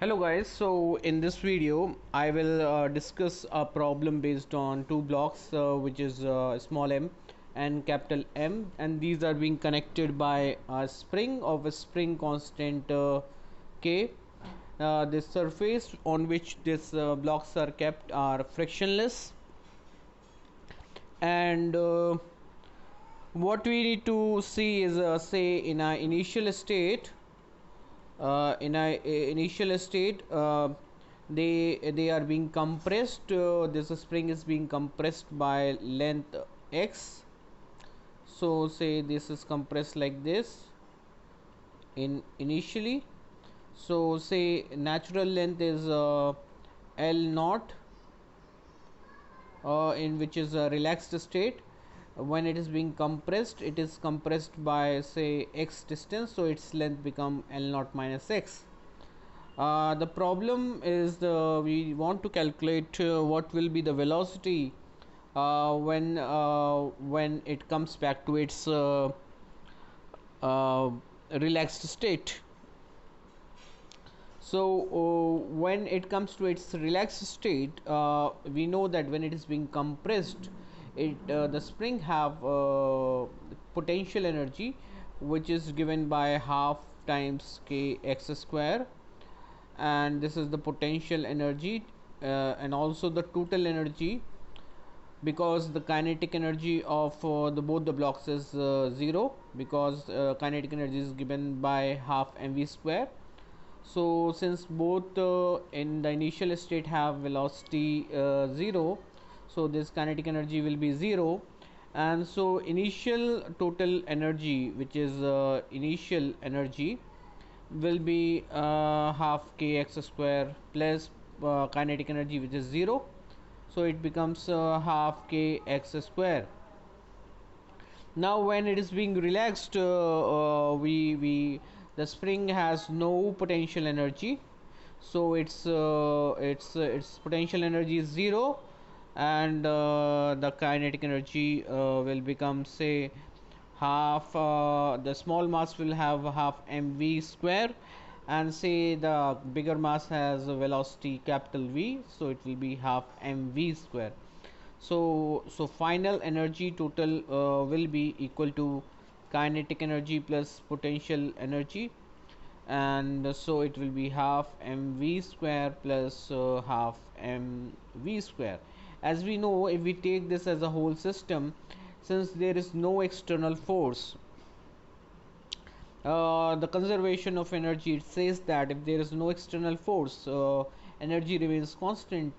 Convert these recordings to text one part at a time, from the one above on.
Hello guys, so in this video I will discuss a problem based on two blocks which is small m and capital M, and these are being connected by a spring of a spring constant K. The surface on which these blocks are kept are frictionless, and what we need to see is say in our initial state initial state they are being compressed. This spring is being compressed by length x. So say this is compressed like this in initially. So say natural length is L naught, in which is a relaxed state. When it is being compressed, it is compressed by say x distance, so its length become L naught minus x. The problem is we want to calculate what will be the velocity when it comes back to its relaxed state. So when it comes to its relaxed state, we know that when it is being compressed, the spring have potential energy which is given by half times k x square, and this is the potential energy, and also the total energy, because the kinetic energy of both the blocks is 0, because kinetic energy is given by half mv square. So since both in the initial state have velocity 0, so this kinetic energy will be 0, and so initial total energy, which is initial energy, will be half kx square plus kinetic energy, which is 0, so it becomes half kx square. Now when it is being relaxed, we the spring has no potential energy, so its potential energy is 0, and the kinetic energy will become say half, the small mass will have half mv square, and say the bigger mass has a velocity capital V, so it will be half mv square. So final energy total will be equal to kinetic energy plus potential energy, and so it will be half mv square plus half mv square. As we know, if we take this as a whole system, since there is no external force, the conservation of energy, it says that if there is no external force, energy remains constant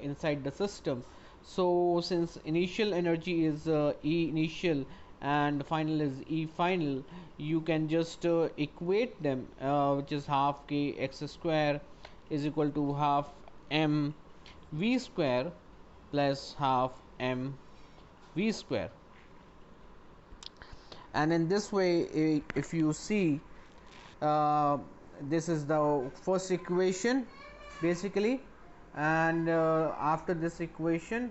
inside the system. So since initial energy is E initial and final is E final, you can just equate them, which is half k x square is equal to half m v square plus half m v square. And in this way, if you see, this is the first equation basically, and after this equation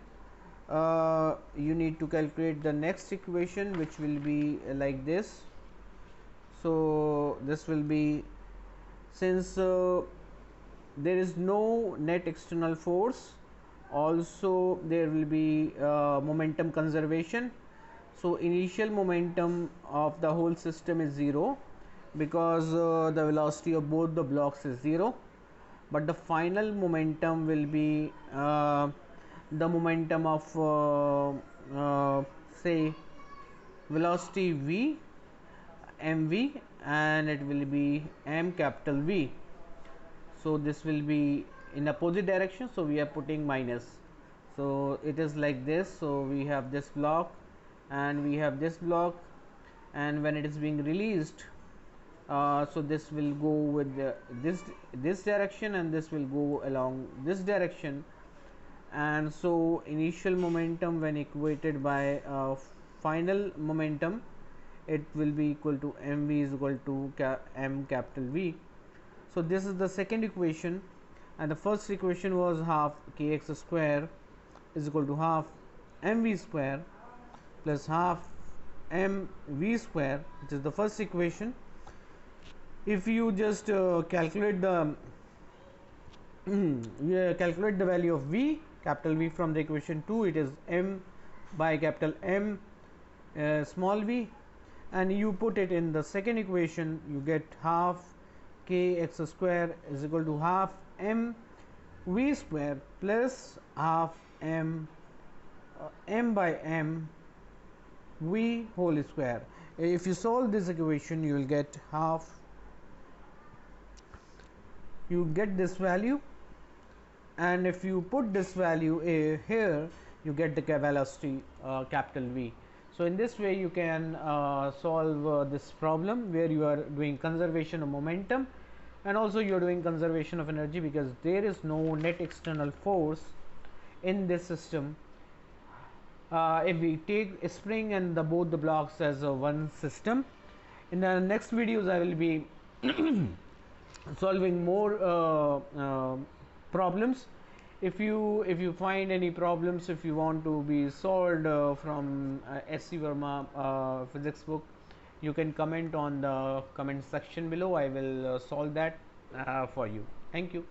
you need to calculate the next equation, which will be like this. So this will be, since there is no net external force, also there will be momentum conservation. So initial momentum of the whole system is 0, because the velocity of both the blocks is 0, but the final momentum will be the momentum of say velocity v mv, and it will be m capital V. So this will be in opposite direction, so we are putting minus. So it is like this. So we have this block and we have this block, and when it is being released, so this will go with this direction, and this will go along this direction, and so initial momentum when equated by final momentum, it will be equal to mv is equal to m capital V. So this is the second equation, and the first equation was half kx square is equal to half mv square plus half mv square, which is the first equation. If you just calculate the we calculate the value of V, capital V, from the equation 2. It is m by capital M small v, and you put it in the second equation, you get half k x square is equal to half m v square plus half m m by m v whole square. If you solve this equation, you will get half, you get this value, and if you put this value here, you get the velocity capital V. So in this way you can solve this problem where you are doing conservation of momentum and also you are doing conservation of energy, because there is no net external force in this system. If we take a spring and both the blocks as one system. In the next videos I will be solving more problems. If you find any problems, if you want to be solved from HC Verma physics book, you can comment on the comment section below. I will solve that for you. Thank you.